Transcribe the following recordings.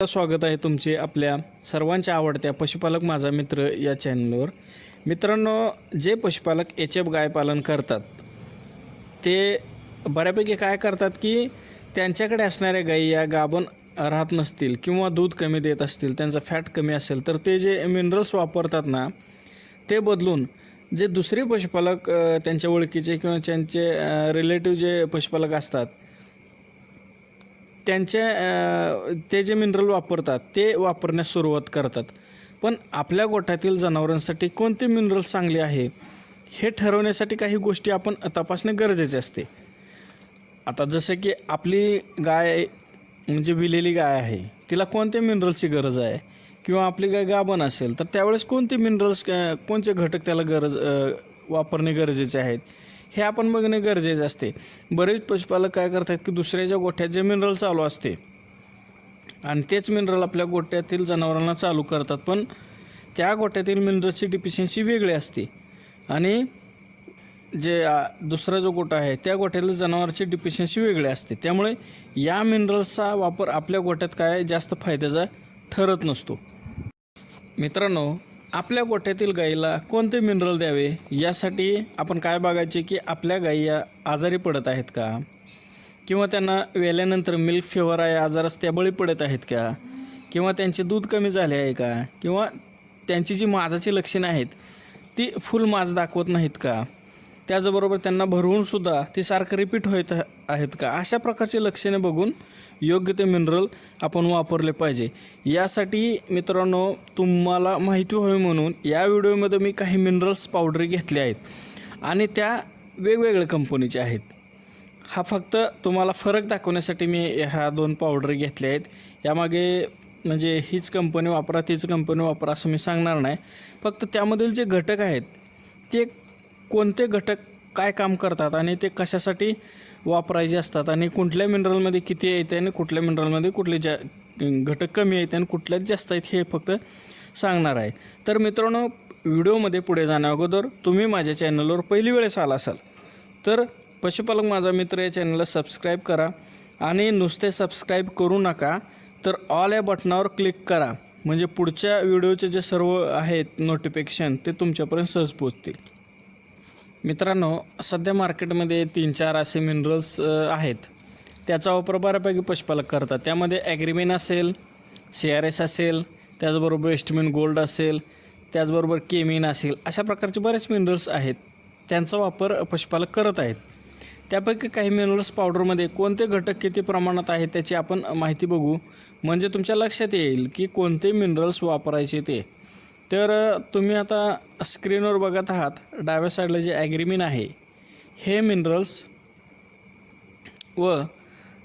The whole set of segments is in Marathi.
स्वागत आहे तुमचे आपल्या सर्वांच्या आवडत्या पशुपालक माझा मित्र या चॅनलवर। मित्रांनो, जे पशुपालक एचएफ गाय पालन करतात ते बऱ्यापैकी काय करतात की त्यांच्याकडे असणाऱ्या गायी या गाभण राहत नसतील किंवा दूध कमी देत असतील, त्यांचा फॅट कमी असेल तर ते जे मिनरल्स वापरतात ना ते बदलून जे दुसरे पशुपालक त्यांच्या ओळखीचे किंवा त्यांचे रिलेटिव्ह जे पशुपालक असतात ते जे मिनरल वापरतात ते वापरण्यास सुरुवात करतात। पण आपल्या गोठ्यातील जनावरांसाठी कोणते मिनरल्स चांगले आहे हे ठरवण्यासाठी काही गोष्टी आपण तपासणे गरजेचे असते। आता जसे की आपली गाय म्हणजे विलेली गाय आहे, तिला कोणत्या मिनरल्सची गरज आहे, किंवा आपली गाय गाभण असेल तर त्यावेळेस कोणते मिनरल्स कोणते घटक त्याला वापरणे गरजेचे आहेत हे आपण बघणे गरजेचे असते। बरेच पशुपालक काय करतात की दुसऱ्याच्या गोठ्यात जे मिनरल चालू असते आणि तेच मिनरल आपल्या गोठ्यातील जनावरांना चालू करतात, पण त्या गोठ्यातील मिनरल्सची डिफिशियन्सी वेगळी असते आणि जे दुसरा जो गोठा आहे त्या गोठ्यातील जनावरांची डिफिशियन्सी वेगळी असते। त्यामुळे या मिनरल्सचा वापर आपल्या गोठ्यात काय जास्त फायद्याचा ठरत नसतो। मित्रांनो, आपल्या गोठ्यातील गाईला कोणते मिनरल द्यावे यासाठी आपण काय बघायचे की आपल्या गायी आजारी पडत आहेत का, किंवा त्यांना वेल्यानंतर मिल्क फिवर आहे आजारास त्या बळी पडत आहेत का, किंवा त्यांचे दूध कमी झाले आहे का, किंवा त्यांची जी माजाची लक्षणे आहेत ती फुल माज दाखवत नाहीत का, त्याचबरोबर त्यांना भरवूनसुद्धा ती सारखं रिपीट होत आहेत का, अशा प्रकारचे लक्षणे बघून योग्य ते मिनरल आपण वापरले पाहिजे। यासाठी मित्रांनो, तुम्हाला माहिती व्हावी म्हणून या व्हिडिओमध्ये मी काही मिनरल्स पावडर घेतले आहेत आणि त्या वेगवेगळ्या कंपनीचे आहेत। हा फक्त तुम्हाला फरक दाखवण्यासाठी मी ह्या दोन पावडर घेतल्या आहेत। यामागे म्हणजे हीच कंपनी वापरा तीच कंपनी वापरा असं मी सांगणार नाही, फक्त त्यामधील जे घटक आहेत ते कोणते घटक काय काम करतात आणि ते कशासाठी वापरायचे असतात आणि कुठल्या मिनरलमध्ये किती येते आणि कुठल्या मिनरलमध्ये कुठले घटक कमी आहेत आणि कुठल्यात जास्त आहेत हे फक्त सांगणार आहे। तर मित्रांनो, व्हिडिओमध्ये पुढे जाण्या अगोदर तुम्ही माझ्या चॅनलवर पहिली वेळेस आला असाल तर पशुपालक माझा मित्र या चॅनलला सबस्क्राईब करा आणि नुसते सबस्क्राईब करू नका तर ऑल या बटनावर क्लिक करा, म्हणजे पुढच्या व्हिडिओचे जे सर्व आहेत नोटिफिकेशन ते तुमच्यापर्यंत सहज पोहोचतील। मित्रांनो, सध्या मार्केटमध्ये 3-4 असे मिनरल्स आहेत, त्याचा वापर बऱ्यापैकी पशुपालक करतात। त्यामध्ये ॲग्रीमिन असेल, CRS असेल, त्याचबरोबर एस्टमिन गोल्ड असेल, त्याचबरोबर केमिन असेल, अशा प्रकारचे बरेच मिनरल्स आहेत, त्यांचा वापर पशुपालक करत आहेत। त्यापैकी काही मिनरल्स पावडरमध्ये कोणते घटक किती प्रमाणात आहेत त्याची आपण माहिती बघू, म्हणजे तुमच्या लक्षात येईल की कोणते मिनरल्स वापरायचे ते। तर तुम्ही आता स्क्रीनवर बघत आहात, डाव्या साईडला जे ॲग्रीमिन आहे हे मिनरल्स व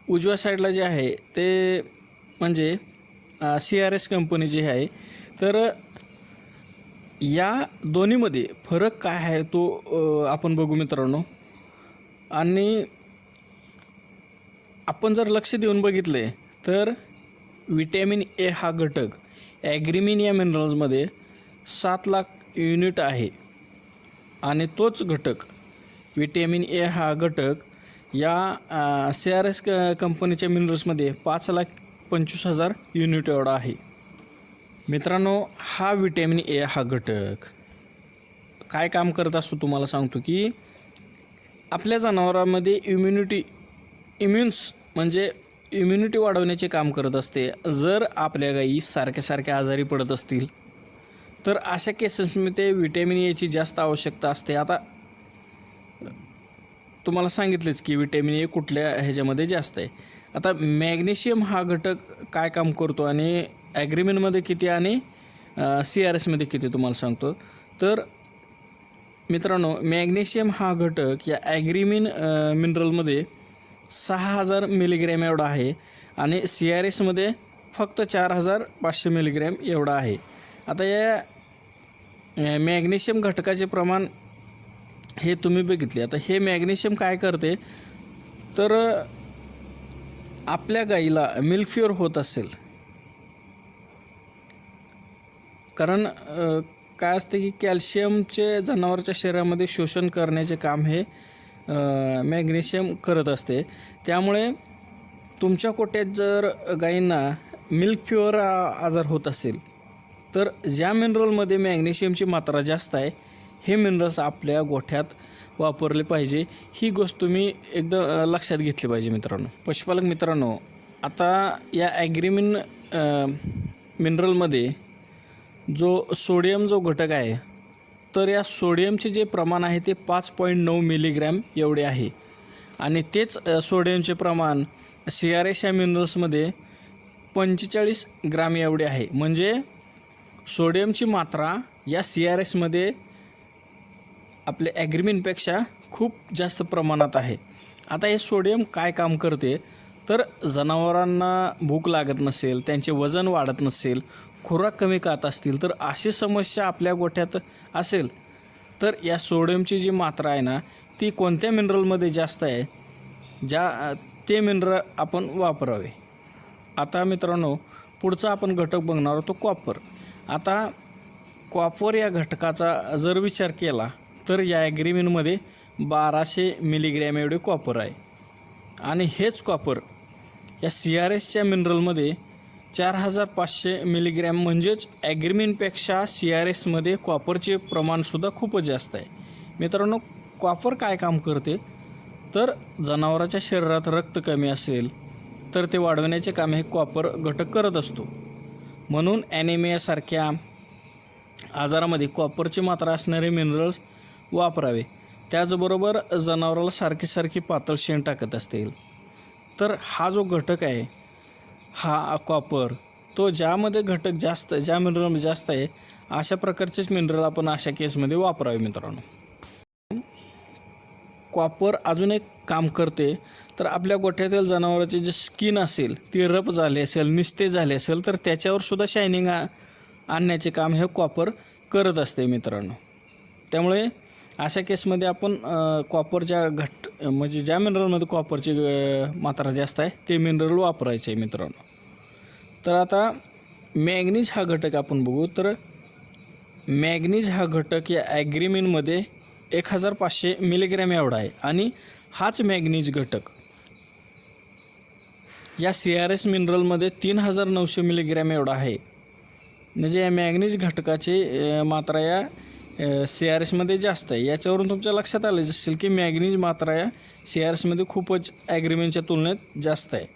उजव्या साईडला जे आहे ते म्हणजे CRS कंपनीचे आहे। तर या दोन्हीमध्ये फरक काय आहे तो आपण बघू मित्रांनो। आणि आपण जर लक्ष देऊन बघितले तर विटॅमिन ए हा घटक ॲग्रीमिन या मिनरल्समध्ये 7 लाख युनिट आहे आणि तोच घटक विटॅमिन ए हा घटक या CRS कंपनीच्या मिनरल्समध्ये 5,25,000 युनिट एवढा आहे। मित्रांनो, हा विटॅमिन ए हा घटक काय काम करत असतो तुम्हाला सांगतो की आपल्या जनावरांमध्ये इम्युनिटी वाढवण्याचे काम करत असते। जर आपल्या गायी सारख्या आजारी पडत असतील तर अशा केसेसमध्ये विटॅमिन एची जास्त आवश्यकता असते। आता तुम्हाला सांगितलेच की विटॅमिन ए कुठल्या ह्याच्यामध्ये जास्त आहे। आता मॅग्नेशियम हा घटक काय काम करतो आणि ॲग्रीमिनमध्ये किती आणि CRSमध्ये किती तुम्हाला सांगतो। तर मित्रांनो, मॅग्नेशियम हा घटक या ॲग्रीमिन मिनरलमध्ये 6,000 मिलीग्रॅम एवढा आहे आणि CRSमध्ये फक्त 4,500 मिलीग्रॅम एवढा आहे। आता या मॅग्नेशियम घटकाचे प्रमाण हे तुम्ही बघितले। आता हे मॅग्नेशियम काय करते तर आपल्या गाईला मिल्क फिवर होत असेल, कारण काय असते की कॅल्शियमचे जनावरांच्या शरीरामध्ये शोषण करण्याचे काम हे मॅग्नेशियम करत असते। त्यामुळे तुमच्या गोठ्यात जर गायींना मिल्क फिवर आजार होत असेल तर ज्या मिनरलमध्ये मॅग्नेशियमची मात्रा जास्त आहे हे मिनरल्स आपल्या गोठ्यात वापरले पाहिजे. ही गोष्ट तुम्ही एकदम लक्षात घेतली पाहिजे मित्रांनो. पशुपालक मित्रांनो, आता या ॲग्रीमिन मिनरलमध्ये जो सोडियम जो घटक आहे तर या सोडियमचे जे प्रमाण आहे ते 5.9 मिलीग्रॅम एवढे आहे आणि तेच सोडियमचे प्रमाण CRS या मिनरल्समध्ये 45 ग्राम एवढे आहे. म्हणजे सोडियमची मात्रा या CRSमध्ये आपल्या ॲग्रीमिनपेक्षा खूप जास्त प्रमाणात आहे. आता हे सोडियम काय काम करते तर जनावरांना भूक लागत नसेल, त्यांचे वजन वाढत नसेल, खुराक कमी खात असतील तर अशी समस्या आपल्या गोठ्यात असेल तर या सोडियमची जी मात्रा आहे ना ती कोणत्या मिनरलमध्ये जास्त आहे ते मिनरल आपण वापरावे. आता मित्रांनो पुढचा आपण घटक बघणार आहोत तो कॉपर. आता कॉपर या घटकाचा जर विचार केला तर या ॲग्रीमिनमध्ये 1200 मिलीग्रॅम एवढे कॉपर आहे आणि हेच कॉपर या CRSच्या मिनरलमध्ये 4500 मिलीग्रॅम म्हणजेच ॲग्रीमिनपेक्षा CRSमध्ये कॉपरचे प्रमाणसुद्धा खूपच जास्त आहे. मित्रांनो कॉपर काय काम करते तर जनावराच्या शरीरात रक्त कमी असेल तर ते वाढवण्याचे काम हे कॉपर घटक करत असतो. म्हणून ॲनिमियासारख्या आजारामध्ये कॉपरची मात्रा असणारे मिनरल्स वापरावे. त्याचबरोबर जनावराला सारखी पातळ शेण टाकत असतील तर हा जो घटक आहे हा कॉपर तो ज्यामध्ये घटक जास्त ज्या मिनरलमध्ये जास्त आहे अशा प्रकारचेच मिनरल आपण अशा केसमध्ये वापरावे. मित्रांनो कॉपर अजून एक काम करते तर आपल्या गोठ्यातील जनावरांची जी स्किन असेल ती रफ झाली असेल, निस्ते झाले असेल तर त्याच्यावर सुद्धा शायनिंग आणण्याचे काम हे कॉपर करत असते मित्रांनो. त्यामुळे अशा केसमध्ये आपण कॉपरच्या म्हणजे ज्या मिनरलमध्ये कॉपरची मात्रा जास्त आहे ते मिनरल वापरायचे आहे मित्रांनो. तर आता मॅग्नीज हा घटक आपण बघू. तर मॅग्नीज हा घटक या ॲग्रीमिनमध्ये 1500 मिलीग्रॅम एवढा आहे आणि हाच मॅग्नीज घटक या CRS मिनरलमध्ये 3900 मिलीग्रॅम एवढा आहे. म्हणजे या मॅग्नीज घटकाची मात्रा या CRSमध्ये जास्त आहे. याच्यावरून तुमच्या लक्षात आलं असेल की मॅग्नीज मात्रा या CRSमध्ये खूपच ॲग्रीमिनच्या तुलनेत जास्त आहे.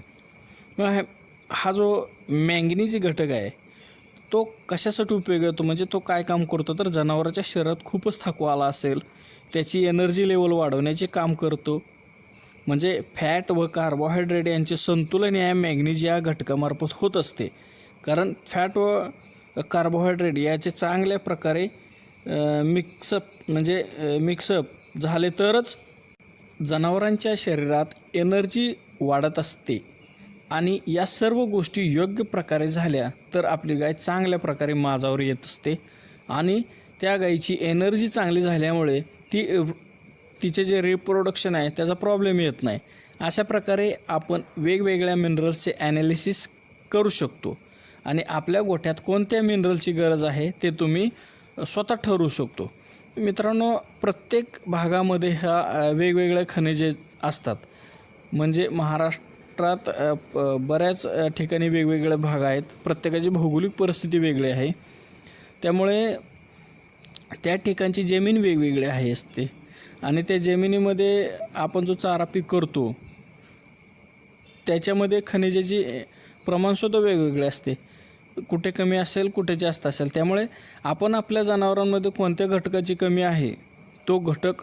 मग हा जो मॅंगनीज घटक आहे तो कशासाठी उपयोग येतो म्हणजे तो काय काम करतो तर जनावराच्या शरीरात खूपच थकवा आला असेल त्याची एनर्जी लेवल वाढवण्याचे काम करतो. म्हणजे फॅट व कार्बोहायड्रेट यांचे संतुलन या मॅग्नीज या घटकामार्फत होत असते. कारण फॅट व कार्बोहायड्रेट याचे चांगल्या प्रकारे मिक्सअप झाले तरच जनावरांच्या शरीरात एनर्जी वाढत असते आणि या सर्व गोष्टी योग्य प्रकारे झाल्या तर आपली गाय चांगल्या प्रकारे माझावर येत असते आणि त्या गायीची एनर्जी चांगली झाल्यामुळे तिचे जे रिप्रोडक्शन आहे त्याचा प्रॉब्लेम येत नाही. अशा प्रकारे आपण वेगवेगळ्या मिनरल्सचे ॲनालिसिस करू शकतो आणि आपल्या गोठ्यात कोणत्या मिनरलची गरज आहे ते तुम्ही स्वतः ठरवू शकतो. मित्रांनो प्रत्येक भागामध्ये ह्या वेगवेगळ्या खनिजे असतात. म्हणजे महाराष्ट्रात बऱ्याच ठिकाणी वेगवेगळे भाग आहेत. प्रत्येकाची भौगोलिक परिस्थिती वेगळी आहे त्यामुळे त्या ठिकाणची जमीन वेगवेगळी आहे असते आणि त्या जमिनीमध्ये आपण जो चारा पीक करतो त्याच्यामध्ये खनिजाची प्रमाणसुद्धा वेगवेगळे असते. कुठे कमी असेल कुठे जास्त असेल. त्यामुळे आपण आपल्या जनावरांमध्ये कोणत्या घटकाची कमी आहे तो घटक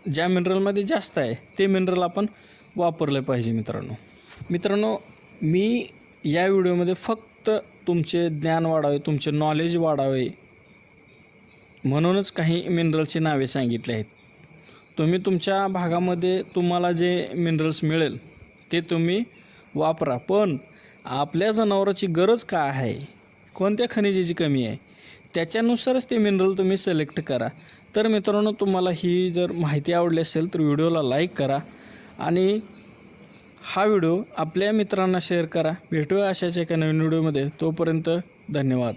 ज्या मिनरलमध्ये जास्त आहे ते मिनरल आपण वापरले पाहिजे. मित्रांनो मी या व्हिडिओमध्ये फक्त तुमचे ज्ञान वाढावे, तुमचे नॉलेज वाढावे म्हणूनच काही मिनरलची नावे सांगितली आहेत. तुम्ही तुमच्या भागामध्ये तुम्हाला जे मिनरल्स मिळेल ते तुम्ही वापरा. पण आपल्या जनावराची गरज काय आहे, कोणत्या खनिजाची कमी आहे त्याच्यानुसारच ते मिनरल तुम्ही सिलेक्ट करा. तर मित्रांनो तुम्हाला ही जर माहिती आवडली असेल तर व्हिडिओला लाईक करा आणि हा व्हिडिओ आपल्या मित्रांना शेअर करा. भेटूया अशाच एका नवीन व्हिडिओमध्ये. तोपर्यंत धन्यवाद.